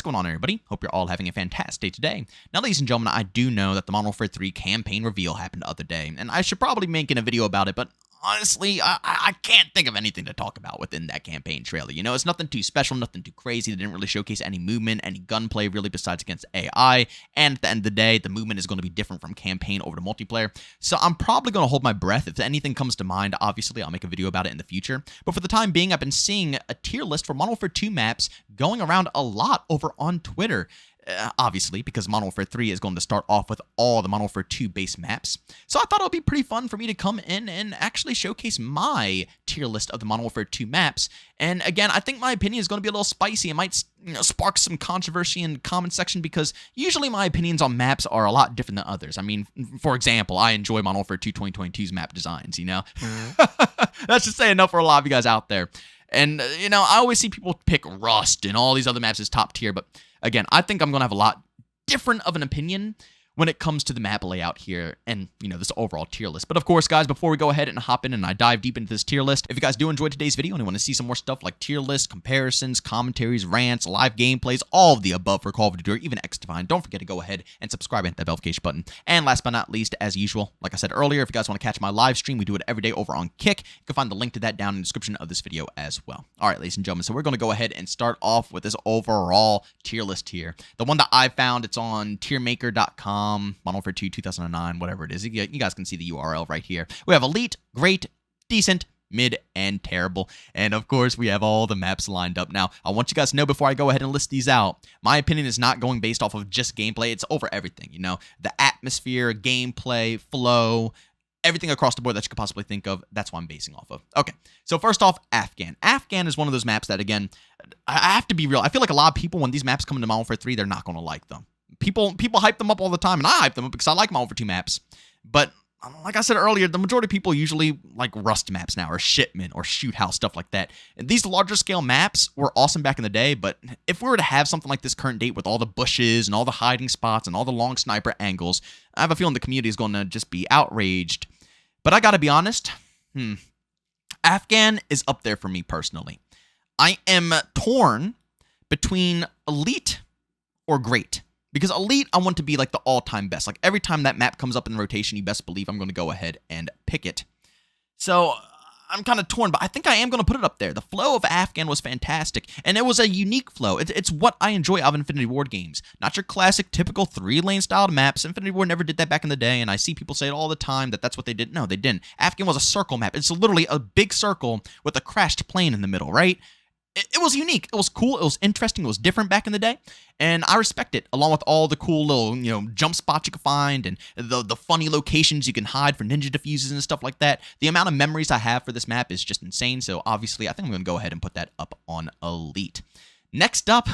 What's going on, everybody? Hope you're all having a fantastic day today. Now, ladies and gentlemen, I do know that the Modern Warfare 3 campaign reveal happened the other day, and I should probably make a video about it, but honestly, I can't think of anything to talk about within that campaign trailer. You know, it's nothing too special, nothing too crazy. They didn't really showcase any movement, any gunplay, really, besides against AI. And at the end of the day, the movement is going to be different from campaign over to multiplayer. So I'm probably going to hold my breath. If anything comes to mind, obviously, I'll make a video about it in the future. But for the time being, I've been seeing a tier list for Modern Warfare 2 maps going around a lot over on Twitter. Obviously, because Modern Warfare 3 is going to start off with all the Modern Warfare 2 base maps. So I thought it would be pretty fun for me to come in and actually showcase my tier list of the Modern Warfare 2 maps. And again, I think my opinion is going to be a little spicy. It might, spark some controversy in the comment section because usually my opinions on maps are a lot different than others. I mean, for example, I enjoy Modern Warfare 2 2022's map designs, you know? That's just saying enough for a lot of you guys out there. And, I always see people pick Rust and all these other maps as top tier, but again, I think I'm going to have a lot different of an opinion when it comes to the map layout here and, this overall tier list. But of course, guys, before we go ahead and hop in and I dive deep into this tier list, if you guys do enjoy today's video and you want to see some more stuff like tier lists, comparisons, commentaries, rants, live gameplays, all of the above for Call of Duty or even X-Divine, don't forget to go ahead and subscribe and hit that notification button. And last but not least, as usual, like I said earlier, if you guys want to catch my live stream, we do it every day over on Kick. You can find the link to that down in the description of this video as well. All right, ladies and gentlemen, so we're going to go ahead and start off with this overall tier list here. The one that I found, it's on tiermaker.com, Modern Warfare 2 2009, whatever it is. You guys can see the URL right here. We have Elite, Great, Decent, Mid, and Terrible. And of course, we have all the maps lined up. Now, I want you guys to know before I go ahead and list these out, my opinion is not going based off of just gameplay. It's over everything, the atmosphere, gameplay, flow, everything across the board that you could possibly think of. That's what I'm basing off of. Okay, so first off, Afghan. Afghan is one of those maps that, again, I have to be real. I feel like a lot of people, when these maps come into Modern Warfare 3, they're not going to like them. People hype them up all the time, and I hype them up because I like Modern Warfare 2 maps. But like I said earlier, the majority of people usually like Rust maps now, or Shipment, or Shoot House, stuff like that. And these larger scale maps were awesome back in the day, but if we were to have something like this current date with all the bushes and all the hiding spots and all the long sniper angles, I have a feeling the community is going to just be outraged. But I gotta be honest, Afghan is up there for me personally. I am torn between Elite or Great. Because Elite, I want to be like the all-time best. Like every time that map comes up in the rotation, you best believe I'm going to go ahead and pick it. So I'm kind of torn, but I think I am going to put it up there. The flow of Afghan was fantastic, and it was a unique flow. It's what I enjoy out of Infinity Ward games. Not your classic, typical 3-lane styled maps. Infinity Ward never did that back in the day, and I see people say it all the time that that's what they did. No, they didn't. Afghan was a circle map. It's literally a big circle with a crashed plane in the middle, right? It was unique. It was cool. It was interesting. It was different back in the day, and I respect it, along with all the cool little, jump spots you can find and the funny locations you can hide for ninja diffuses and stuff like that. The amount of memories I have for this map is just insane, so obviously I think I'm going to go ahead and put that up on Elite. Next up,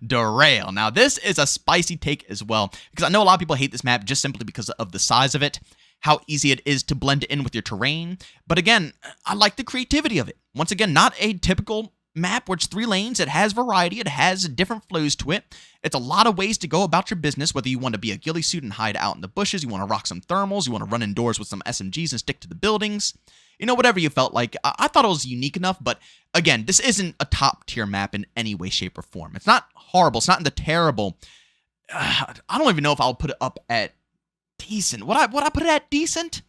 Derail. Now, this is a spicy take as well, because I know a lot of people hate this map just simply because of the size of it, how easy it is to blend in with your terrain, but again, I like the creativity of it. Once again, not a typical map where it's 3 lanes. It has variety. It has different flows to it. It's a lot of ways to go about your business, whether you want to be a ghillie suit and hide out in the bushes, you want to rock some thermals, you want to run indoors with some SMGs and stick to the buildings, whatever you felt like. I thought it was unique enough, but again, this isn't a top tier map in any way, shape, or form. It's not horrible. It's not in the terrible. I don't even know if I'll put it up at decent. Would I put it at decent?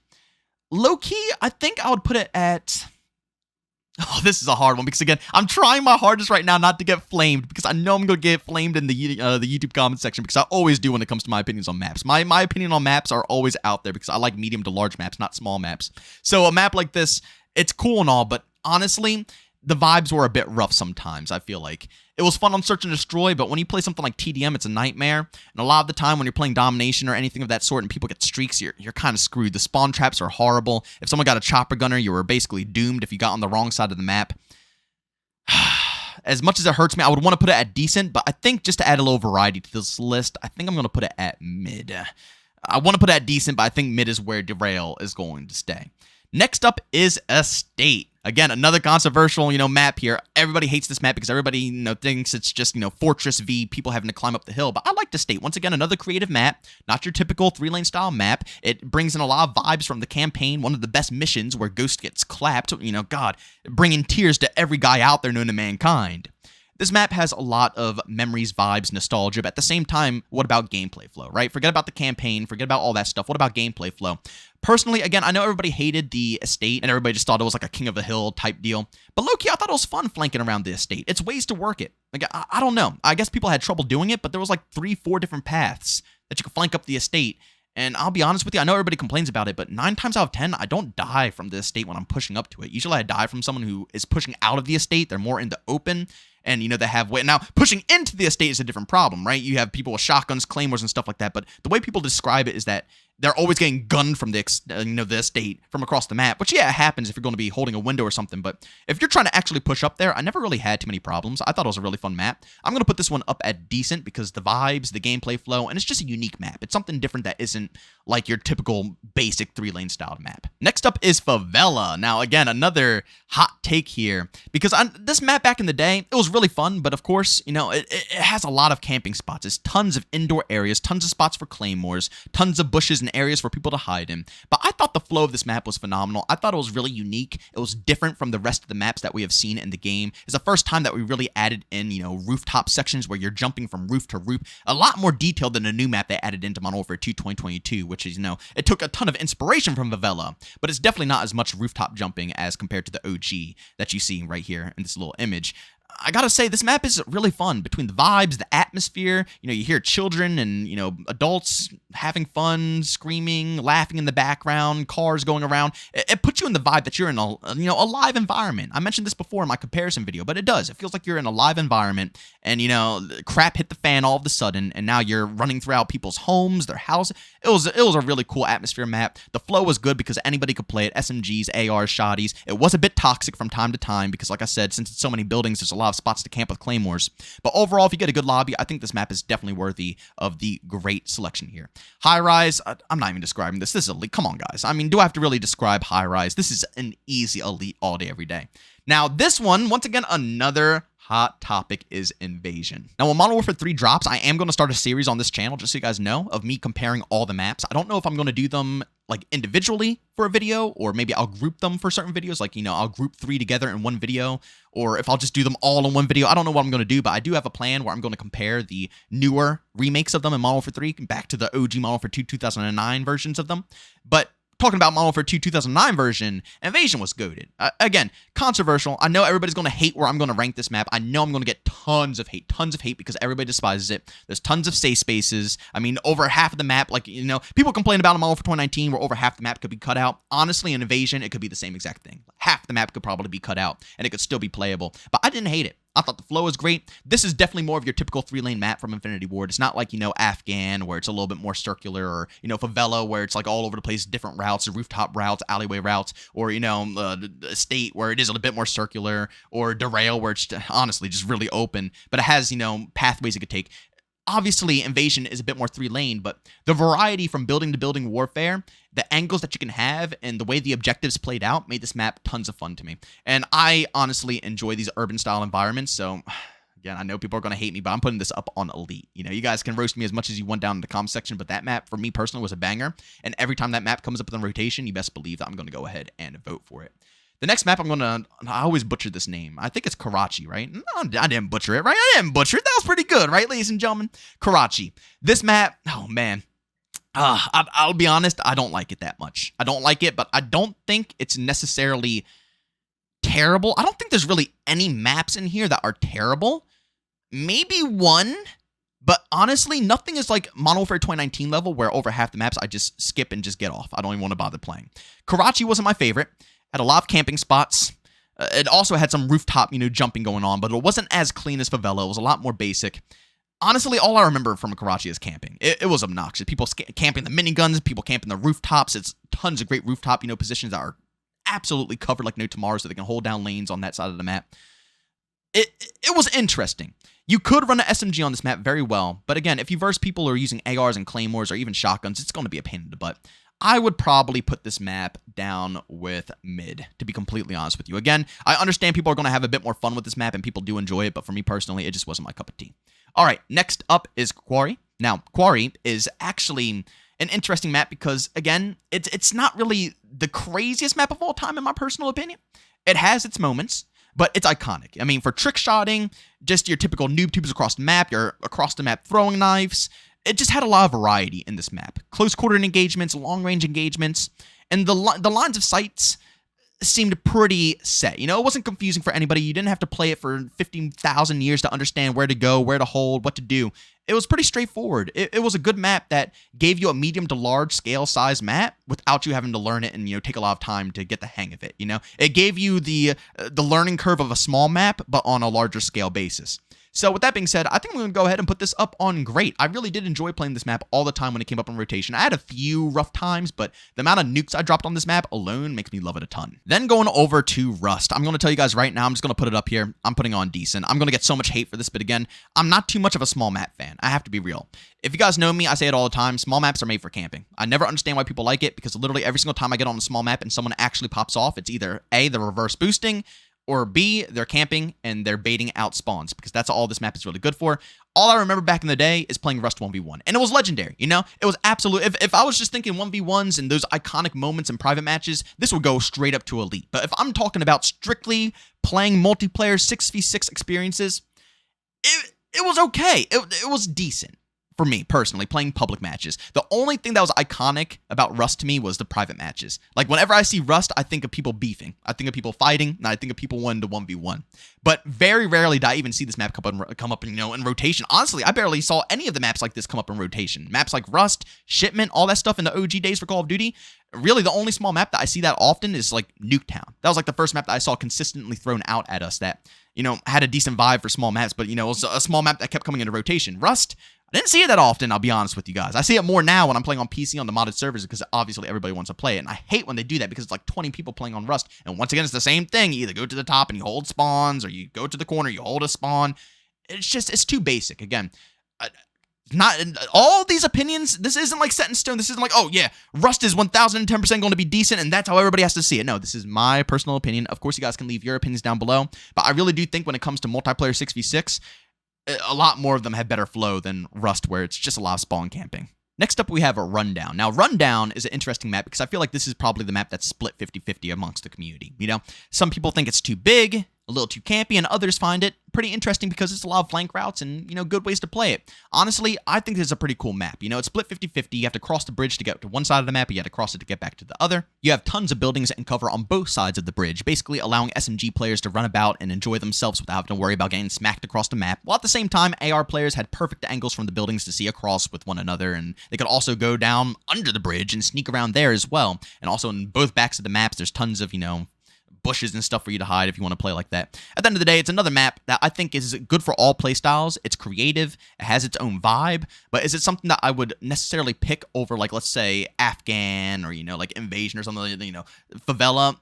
Low key, I think I would put it at... Oh, this is a hard one because, again, I'm trying my hardest right now not to get flamed because I know I'm going to get flamed in the YouTube comment section because I always do when it comes to my opinions on maps. My opinion on maps are always out there because I like medium to large maps, not small maps. So a map like this, it's cool and all, but honestly, the vibes were a bit rough sometimes, I feel like. It was fun on Search and Destroy, but when you play something like TDM, it's a nightmare. And a lot of the time when you're playing Domination or anything of that sort and people get streaks, you're kind of screwed. The spawn traps are horrible. If someone got a chopper gunner, you were basically doomed if you got on the wrong side of the map. As much as it hurts me, I would want to put it at decent, but I think just to add a little variety to this list, I think I'm going to put it at mid. I want to put it at decent, but I think mid is where Derail is going to stay. Next up is Estate. Again, another controversial, map here. Everybody hates this map because everybody, thinks it's just, Fortress V, people having to climb up the hill. But I like the Estate. Once again, another creative map, not your typical 3-lane style map. It brings in a lot of vibes from the campaign. One of the best missions where Ghost gets clapped. God, bringing tears to every guy out there known to mankind. This map has a lot of memories, vibes, nostalgia, but at the same time, what about gameplay flow, right? Forget about the campaign, forget about all that stuff. What about gameplay flow? Personally, again, I know everybody hated the estate and everybody just thought it was like a King of the Hill type deal. But low-key, I thought it was fun flanking around the estate. It's ways to work it. Like, I don't know. I guess people had trouble doing it, but there was like 3-4 different paths that you could flank up the estate. And I'll be honest with you, I know everybody complains about it, but 9 times out of 10, I don't die from the estate when I'm pushing up to it. Usually I die from someone who is pushing out of the estate. They're more in the open. And, they have weight. Now, pushing into the estate is a different problem, right? You have people with shotguns, claymores, and stuff like that. But the way people describe it is that they're always getting gunned from the estate from across the map, which, yeah, it happens if you're going to be holding a window or something. But if you're trying to actually push up there, I never really had too many problems. I thought it was a really fun map. I'm going to put this one up at decent because the vibes, the gameplay flow, and it's just a unique map. It's something different that isn't like your typical basic 3-lane style map. Next up is Favela. Now, again, another hot take here because this map back in the day, it was really fun, but of course, it has a lot of camping spots. There's tons of indoor areas, tons of spots for claymores, tons of bushes and areas for people to hide in. But I thought the flow of this map was phenomenal. I thought it was really unique. It was different from the rest of the maps that we have seen in the game. It's the first time that we really added in, rooftop sections where you're jumping from roof to roof. A lot more detailed than a new map they added into Modern Warfare 2 2022, which is, it took a ton of inspiration from Favela, but it's definitely not as much rooftop jumping as compared to the OG that you see right here in this little image. I gotta say, this map is really fun. Between the vibes, the atmosphere, you hear children and, adults having fun, screaming, laughing in the background, cars going around. It puts you in the vibe that you're in a live environment. I mentioned this before in my comparison video, but it does. It feels like you're in a live environment and, crap hit the fan all of a sudden and now you're running throughout people's homes, their houses. It was a really cool atmosphere map. The flow was good because anybody could play it. SMGs, ARs, shotties. It was a bit toxic from time to time because, like I said, since it's so many buildings, there's a lot of spots to camp with claymores. But overall, if you get a good lobby, I think this map is definitely worthy of the great selection here. High rise, I'm not even describing this. This is elite. Come on, guys. I mean, do I have to really describe high rise? This is an easy elite all day, every day. Now, this one, once again, another hot topic is Invasion. Now, when Modern Warfare 3 drops, I am going to start a series on this channel, just so you guys know, of me comparing all the maps. I don't know if I'm going to do them like individually for a video, or maybe I'll group them for certain videos, like, I'll group 3 together in one video, or if I'll just do them all in one video. I don't know what I'm going to do, but I do have a plan where I'm going to compare the newer remakes of them in Modern Warfare 3 back to the OG Modern Warfare 2 2009 versions of them. But talking about Modern Warfare 2 2009 version, Invasion was goated. Again, controversial. I know everybody's going to hate where I'm going to rank this map. I know I'm going to get tons of hate because everybody despises it. There's tons of safe spaces. I mean, over half of the map, people complain about Modern Warfare 2019 where over half the map could be cut out. Honestly, in Invasion, it could be the same exact thing. Half the map could probably be cut out, and it could still be playable. But I didn't hate it. I thought the flow was great. This is definitely more of your typical 3-lane map from Infinity Ward. It's not like, Afghan, where it's a little bit more circular, or, Favela, where it's like all over the place, different routes, rooftop routes, alleyway routes, or, Estate, where it is a bit more circular, or Derail, where it's honestly just really open, but it has, pathways it could take. Obviously, Invasion is a bit more 3-lane, but the variety from building to building warfare, the angles that you can have, and the way the objectives played out made this map tons of fun to me. And I honestly enjoy these urban-style environments, so again, I know people are going to hate me, but I'm putting this up on Elite. You guys can roast me as much as you want down in the comments section, but that map, for me personally, was a banger. And every time that map comes up in the rotation, you best believe that I'm going to go ahead and vote for it. The next map I always butcher this name. I think it's Karachi, right? No, I didn't butcher it, right? I didn't butcher it. That was pretty good, right, ladies and gentlemen? Karachi. This map, oh man. I'll be honest, I don't like it that much. I don't like it, but I don't think it's necessarily terrible. I don't think there's really any maps in here that are terrible. Maybe one, but honestly, nothing is like Modern Warfare 2019 level where over half the maps I just skip and just get off. I don't even want to bother playing. Karachi wasn't my favorite. Had a lot of camping spots. It also had some rooftop, jumping going on, but it wasn't as clean as Favela. It was a lot more basic. Honestly, all I remember from Karachi is camping. It was obnoxious. People camping the miniguns, people camping the rooftops. It's tons of great rooftop, positions that are absolutely covered like no tomorrow, so they can hold down lanes on that side of the map. It was interesting. You could run an SMG on this map very well, but again, if you verse people who are using ARs and claymores or even shotguns, it's going to be a pain in the butt. I would probably put this map down with mid, to be completely honest with you. Again, I understand people are going to have a bit more fun with this map, and people do enjoy it, but for me personally, it just wasn't my cup of tea. All right, next up is Quarry. Now, Quarry is actually an interesting map because, again, it's not really the craziest map of all time, in my personal opinion. It has its moments, but it's iconic. I mean, for trick shotting, just your typical noob tubes across the map, your across the map throwing knives, it just had a lot of variety in this map. Close quarter engagements, long range engagements, and the lines of sights seemed pretty set. You know, it wasn't confusing for anybody. You didn't have to play it for 15,000 years to understand where to go, where to hold, what to do. It was pretty straightforward. It was a good map that gave you a medium to large scale size map without you having to learn it and, you know, take a lot of time to get the hang of it. You know, it gave you the learning curve of a small map, but on a larger scale basis. So with that being said, I think I'm going to go ahead and put this up on great. I really did enjoy playing this map all the time when it came up in rotation. I had a few rough times, but the amount of nukes I dropped on this map alone makes me love it a ton. Then going over to Rust. I'm going to tell you guys right now, I'm just going to put it up here. I'm putting on decent. I'm going to get so much hate for this, but again, I'm not too much of a small map fan. I have to be real. If you guys know me, I say it all the time, small maps are made for camping. I never understand why people like it, because literally every single time I get on a small map and someone actually pops off, it's either A, the reverse boosting, or B, they're camping and they're baiting out spawns, because that's all this map is really good for. All I remember back in the day is playing Rust 1v1, and it was legendary, you know? It was absolute. If I was just thinking 1v1s and those iconic moments in private matches, this would go straight up to elite. But if I'm talking about strictly playing multiplayer 6v6 experiences, it was okay. It was decent. For me, personally, playing public matches. The only thing that was iconic about Rust to me was the private matches. Like, whenever I see Rust, I think of people beefing. I think of people fighting, and I think of people wanting to 1v1. But very rarely did I even see this map come up, you know, in rotation. Honestly, I barely saw any of the maps like this come up in rotation. Maps like Rust, Shipment, all that stuff in the OG days for Call of Duty. Really, the only small map that I see that often is, like, Nuketown. That was, like, the first map that I saw consistently thrown out at us that, you know, had a decent vibe for small maps, but, you know, it was a small map that kept coming into rotation. Rust, I didn't see it that often, I'll be honest with you guys. I see it more now when I'm playing on PC on the modded servers, because obviously everybody wants to play it. And I hate when they do that, because it's like 20 people playing on Rust. And once again, it's the same thing. You either go to the top and you hold spawns, or you go to the corner, you hold a spawn. It's too basic. Again, not all these opinions. This isn't like set in stone. This isn't like, oh yeah, Rust is 1010% going to be decent, and that's how everybody has to see it. No, this is my personal opinion. Of course, you guys can leave your opinions down below. But I really do think when it comes to multiplayer 6v6, a lot more of them have better flow than Rust, where it's just a lot of spawn camping. Next up, we have a Rundown. Now, Rundown is an interesting map, because I feel like this is probably the map that's split 50-50 amongst the community. You know, some people think it's too big, a little too campy, and others find it pretty interesting because it's a lot of flank routes and, you know, good ways to play it. Honestly, I think this is a pretty cool map. You know, it's split 50-50. You have to cross the bridge to get to one side of the map. You have to cross it to get back to the other. You have tons of buildings and cover on both sides of the bridge, basically allowing SMG players to run about and enjoy themselves without having to worry about getting smacked across the map. While at the same time, AR players had perfect angles from the buildings to see across with one another, and they could also go down under the bridge and sneak around there as well. And also in both backs of the maps, there's tons of, you know, bushes and stuff for you to hide if you want to play like that. At the end of the day, it's another map that I think is good for all playstyles. It's creative, it has its own vibe, but is it something that I would necessarily pick over, like, let's say, Afghan, or, you know, like Invasion or something, you know, Favela?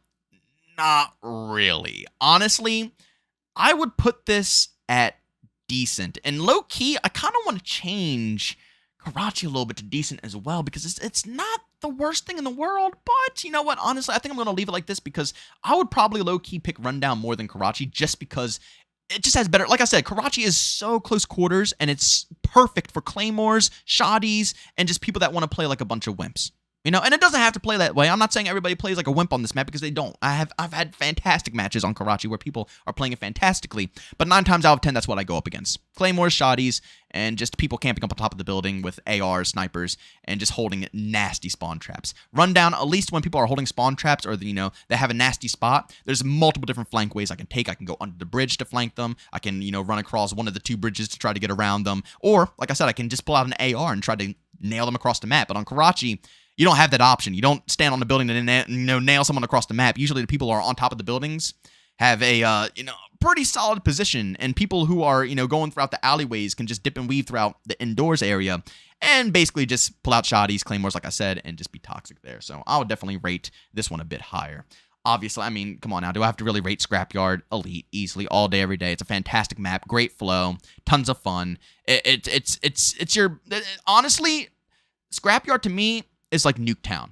Not really. Honestly, I would put this at decent. And low-key, I kind of want to change Karachi a little bit to decent as well, because it's not the worst thing in the world, but you know what, honestly, I think I'm going to leave it like this, because I would probably low-key pick Rundown more than Karachi, just because it just has better, like I said, Karachi is so close quarters, and it's perfect for claymores, shoddies, and just people that want to play like a bunch of wimps. You know, and it doesn't have to play that way. I'm not saying everybody plays like a wimp on this map, because they don't. I've had fantastic matches on Karachi where people are playing it fantastically, but 9 times out of 10, that's what I go up against. Claymores, shoddies, and just people camping up on top of the building with ARs, snipers, and just holding nasty spawn traps. Rundown, at least when people are holding spawn traps, or, you know, they have a nasty spot, there's multiple different flank ways I can take. I can go under the bridge to flank them. I can, you know, run across one of the 2 bridges to try to get around them. Or, like I said, I can just pull out an AR and try to nail them across the map. But on Karachi, you don't have that option. You don't stand on the building and, you know, nail someone across the map. Usually the people who are on top of the buildings have a, you know, pretty solid position, and people who are, you know, going throughout the alleyways can just dip and weave throughout the indoors area and basically just pull out shoddies, claymores, like I said, and just be toxic there. So I would definitely rate this one a bit higher. Obviously, I mean, come on now. Do I have to really rate Scrapyard elite easily all day, every day? It's a fantastic map, great flow, tons of fun. It's your honestly, Scrapyard to me is like Nuketown.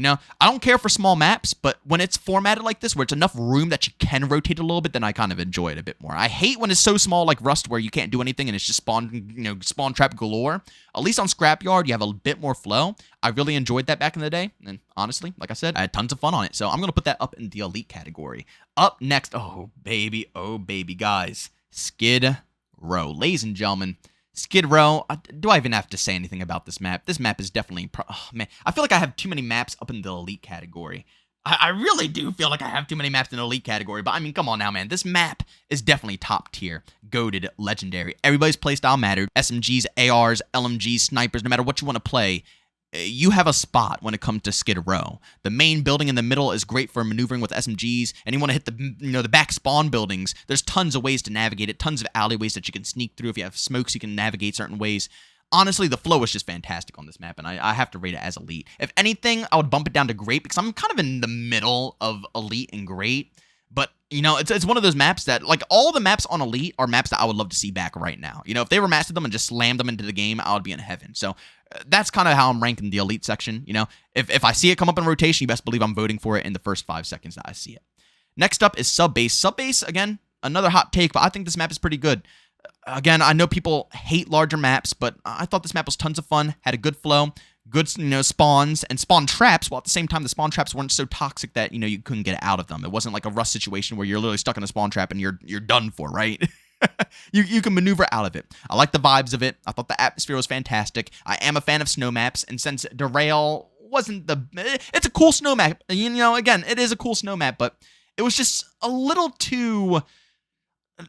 You know, I don't care for small maps, but when it's formatted like this, where it's enough room that you can rotate a little bit, then I kind of enjoy it a bit more. I hate when it's so small like Rust where you can't do anything and it's just spawn trap galore. At least on Scrapyard, you have a bit more flow. I really enjoyed that back in the day, and honestly, like I said, I had tons of fun on it. So I'm going to put that up in the elite category. Up next, oh baby, guys, Skidrow. Ladies and gentlemen, Skidrow, do I even have to say anything about this map? This map is definitely, oh man, I feel like I have too many maps up in the elite category. I really do feel like I have too many maps in the elite category, but I mean, come on now, man. This map is definitely top tier, goated, legendary. Everybody's playstyle mattered. SMGs, ARs, LMGs, snipers, no matter what you want to play, you have a spot when it comes to Skidrow. The main building in the middle is great for maneuvering with SMGs, and you want to hit the back spawn buildings. There's tons of ways to navigate it, tons of alleyways that you can sneak through. If you have smokes, you can navigate certain ways. Honestly, the flow is just fantastic on this map, and I have to rate it as elite. If anything, I would bump it down to great because I'm kind of in the middle of elite and great. But, you know, it's one of those maps that, like, all the maps on Elite are maps that I would love to see back right now. You know, if they remastered them and just slammed them into the game, I would be in heaven. So that's kind of how I'm ranking the Elite section. You know, if I see it come up in rotation, you best believe I'm voting for it in the first 5 seconds that I see it. Next up is Subbase. Subbase, again, another hot take, but I think this map is pretty good. Again, I know people hate larger maps, but I thought this map was tons of fun, had a good flow, good, spawns, and spawn traps, while at the same time, the spawn traps weren't so toxic that, you couldn't get out of them. It wasn't like a Rust situation where you're literally stuck in a spawn trap and you're done for, right? you can maneuver out of it. I like the vibes of it. I thought the atmosphere was fantastic. I am a fan of snow maps, and since Derail wasn't it's a cool snow map. Again, it is a cool snow map, but it was just a little too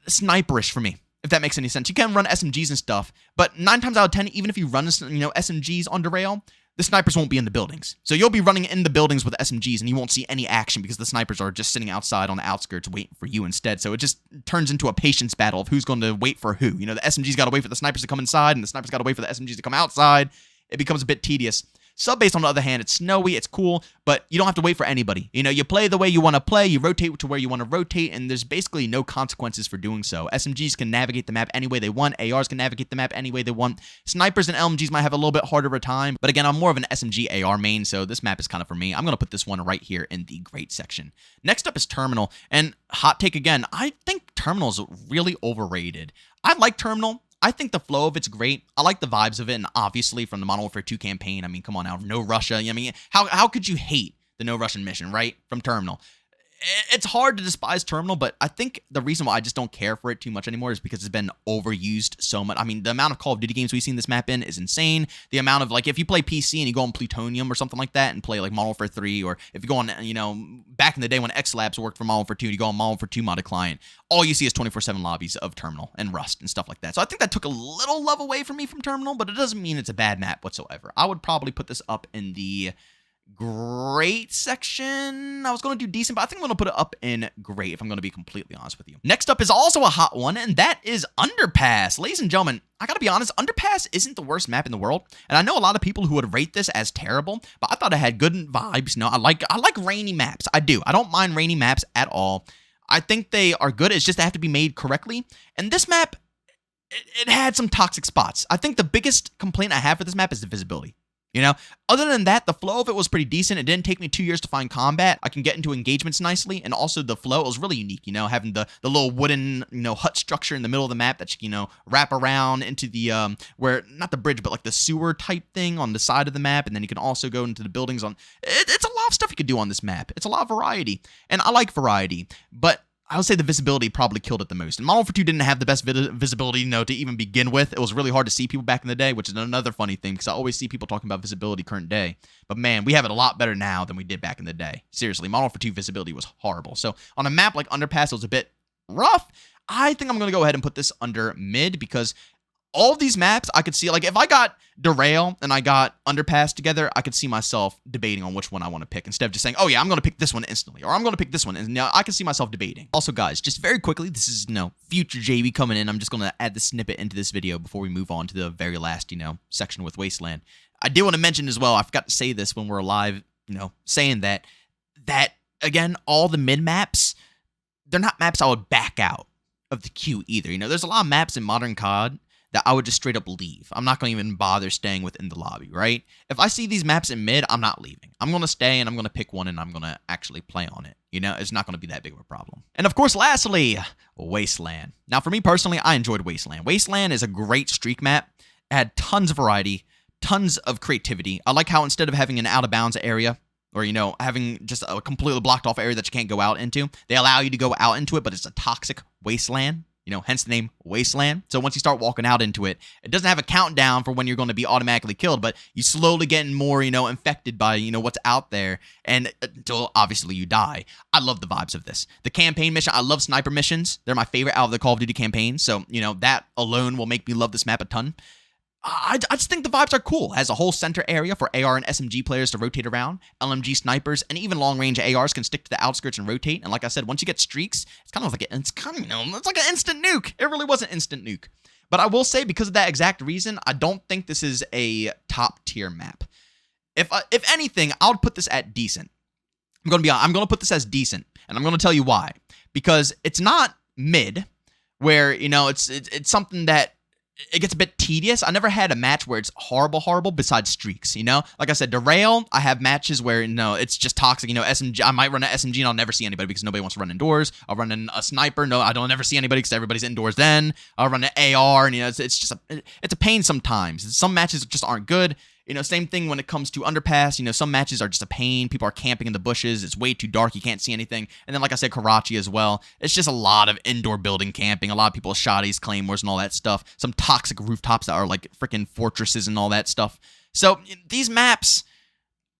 sniperish for me, if that makes any sense. You can run SMGs and stuff, but 9 times out of 10, even if you run, SMGs on Derail, the snipers won't be in the buildings. So you'll be running in the buildings with SMGs, and you won't see any action because the snipers are just sitting outside on the outskirts waiting for you instead. So it just turns into a patience battle of who's going to wait for who. The SMGs got to wait for the snipers to come inside, and the snipers got to wait for the SMGs to come outside. It becomes a bit tedious. Subbase, on the other hand, it's snowy, it's cool, but you don't have to wait for anybody. You play the way you want to play, you rotate to where you want to rotate, and there's basically no consequences for doing so. SMGs can navigate the map any way they want, ARs can navigate the map any way they want. Snipers and LMGs might have a little bit harder of a time, but again, I'm more of an SMG AR main, so this map is kind of for me. I'm going to put this one right here in the great section. Next up is Terminal, and hot take again, I think Terminal is really overrated. I like Terminal. I think the flow of it's great. I like the vibes of it, and obviously from the Modern Warfare 2 campaign, I mean, come on now, no Russia. I mean, how could you hate the no Russian mission, right? From Terminal. It's hard to despise Terminal, but I think the reason why I just don't care for it too much anymore is because it's been overused so much. I mean, the amount of Call of Duty games we've seen this map in is insane. The amount of, like, if you play PC and you go on Plutonium or something like that and play, like, Modern Warfare 3, or if you go on, back in the day when X-Labs worked for Modern Warfare 2, you go on Modern Warfare 2 modded client, all you see is 24/7 lobbies of Terminal and Rust and stuff like that. So I think that took a little love away from me from Terminal, but it doesn't mean it's a bad map whatsoever. I would probably put this up in the great section. I was going to do decent, but I think I'm going to put it up in great, if I'm going to be completely honest with you. Next up is also a hot one, and that is Underpass. Ladies and gentlemen, I got to be honest, Underpass isn't the worst map in the world, and I know a lot of people who would rate this as terrible, but I thought it had good vibes. I like rainy maps. I do. I don't mind rainy maps at all. I think they are good. It's just they have to be made correctly, and this map, it had some toxic spots. I think the biggest complaint I have for this map is the visibility. Other than that, the flow of it was pretty decent. It didn't take me 2 years to find combat. I can get into engagements nicely, and also the flow was really unique, having the little wooden, hut structure in the middle of the map that you, wrap around into the, where, not the bridge, but like the sewer type thing on the side of the map, and then you can also go into the buildings on, it's a lot of stuff you could do on this map. It's a lot of variety, and I like variety, but I would say the visibility probably killed it the most. And Modern Warfare 2 didn't have the best visibility, to even begin with. It was really hard to see people back in the day, which is another funny thing, because I always see people talking about visibility current day. But man, we have it a lot better now than we did back in the day. Seriously, Modern Warfare 2 visibility was horrible. So on a map like Underpass, it was a bit rough. I think I'm going to go ahead and put this under mid, because all of these maps, I could see, like, if I got Derail and I got Underpass together, I could see myself debating on which one I want to pick, instead of just saying, oh yeah, I'm going to pick this one instantly, or I'm going to pick this one. And I can see myself debating. Also, guys, just very quickly, this is, future JB coming in. I'm just going to add the snippet into this video before we move on to the very last, section with Wasteland. I did want to mention as well, I forgot to say this when we're live, saying that, again, all the mid maps, they're not maps I would back out of the queue either. There's a lot of maps in modern COD that I would just straight up leave. I'm not going to even bother staying within the lobby, right? If I see these maps in mid, I'm not leaving. I'm going to stay and I'm going to pick one and I'm going to actually play on it. You know, it's not going to be that big of a problem. And of course, lastly, Wasteland. Now, for me personally, I enjoyed Wasteland. Wasteland is a great streak map. It had tons of variety, tons of creativity. I like how instead of having an out-of-bounds area, or, you know, having just a completely blocked off area that you can't go out into, they allow you to go out into it, but it's a toxic wasteland. You know, hence the name Wasteland. So once you start walking out into it, it doesn't have a countdown for when you're going to be automatically killed, but you slowly getting more, you know, infected by, you know, what's out there, and until obviously you die. I love the vibes of this. The campaign mission, I love sniper missions. They're my favorite out of the Call of Duty campaigns, so, you know, that alone will make me love this map a ton. I just think the vibes are cool. It has a whole center area for AR and SMG players to rotate around. LMG snipers and even long-range ARs can stick to the outskirts and rotate. And like I said, once you get streaks, it's kind of like it's like an instant nuke. It really was an instant nuke. But I will say, because of that exact reason, I don't think this is a top-tier map. If anything, I would put this at decent. I'm going to put this as decent, and I'm going to tell you why. Because it's not mid, where, you know, it's something that it gets a bit tedious. I never had a match where it's horrible besides streaks, you know? Like I said, Derail, I have matches where, you know, it's just toxic. You know, SMG, I might run an SMG and I'll never see anybody because nobody wants to run indoors. I'll run in a sniper. No, I don't ever see anybody because everybody's indoors then. I'll run an AR, and, you know, it's just it's a pain sometimes. Some matches just aren't good. You know, same thing when it comes to Underpass. You know, some matches are just a pain. People are camping in the bushes. It's way too dark. You can't see anything. And then, like I said, Karachi as well. It's just a lot of indoor building camping. A lot of people with shotties, claymores, and all that stuff. Some toxic rooftops that are like freaking fortresses and all that stuff. So these maps,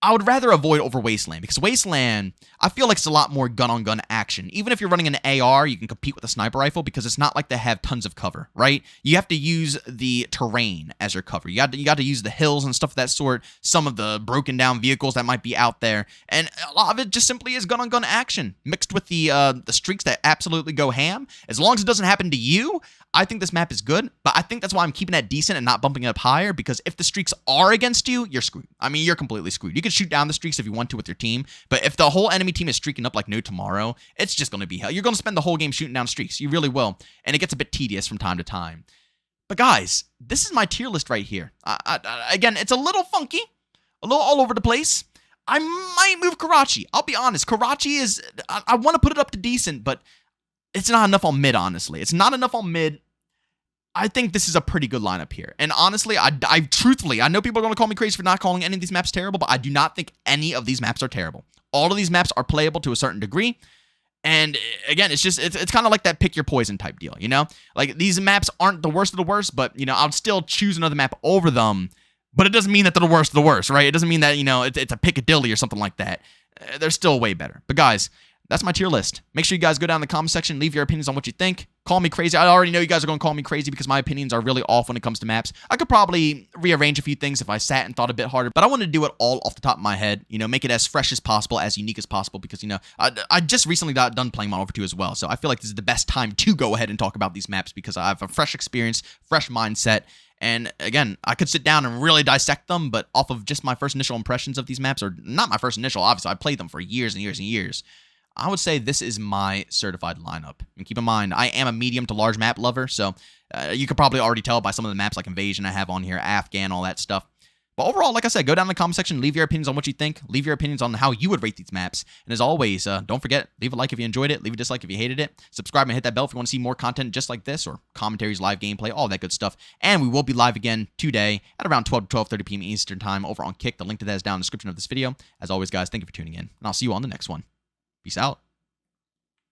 I would rather avoid over Wasteland, because Wasteland, I feel like it's a lot more gun-on-gun action. Even if you're running an AR, you can compete with a sniper rifle, because it's not like they have tons of cover, right? You have to use the terrain as your cover. You got to use the hills and stuff of that sort, some of the broken down vehicles that might be out there, and a lot of it just simply is gun-on-gun action, mixed with the streaks that absolutely go ham. As long as it doesn't happen to you, I think this map is good, but I think that's why I'm keeping that decent and not bumping it up higher, because if the streaks are against you, you're screwed. I mean, you're completely screwed. You can shoot down the streaks if you want to with your team, but if the whole enemy team is streaking up like no tomorrow, it's just going to be hell. You're going to spend the whole game shooting down streaks. You really will, and it gets a bit tedious from time to time. But guys, this is my tier list right here. Again, it's a little funky, a little all over the place. I might move Karachi. I'll be honest. Karachi is, I want to put it up to decent, but it's not enough on mid, honestly. It's not enough on mid. I think this is a pretty good lineup here. And honestly, I truthfully, I know people are going to call me crazy for not calling any of these maps terrible, but I do not think any of these maps are terrible. All of these maps are playable to a certain degree. And again, it's kind of like that pick your poison type deal, you know? Like, these maps aren't the worst of the worst, but, you know, I'll still choose another map over them. But it doesn't mean that they're the worst of the worst, right? It doesn't mean that, you know, it's a Piccadilly or something like that. They're still way better. But guys, that's my tier list. Make sure you guys go down in the comment section, leave your opinions on what you think. Call me crazy. I already know you guys are going to call me crazy because my opinions are really off when it comes to maps. I could probably rearrange a few things if I sat and thought a bit harder, but I wanted to do it all off the top of my head, you know, make it as fresh as possible, as unique as possible, because, you know, I just recently got done playing Modern Warfare 2 as well, so I feel like this is the best time to go ahead and talk about these maps because I have a fresh experience, fresh mindset, and again, I could sit down and really dissect them, but off of just my first initial impressions of these maps, or not my first initial, obviously, I played them for years and years and years. I would say this is my certified lineup. And keep in mind, I am a medium to large map lover, so you could probably already tell by some of the maps like Invasion I have on here, Afghan, all that stuff. But overall, like I said, go down in the comment section, leave your opinions on what you think, leave your opinions on how you would rate these maps. And as always, don't forget, leave a like if you enjoyed it, leave a dislike if you hated it, subscribe and hit that bell if you want to see more content just like this, or commentaries, live gameplay, all that good stuff. And we will be live again today at around 12 to 12:30 p.m. Eastern Time over on Kick. The link to that is down in the description of this video. As always, guys, thank you for tuning in, and I'll see you on the next one. Peace out.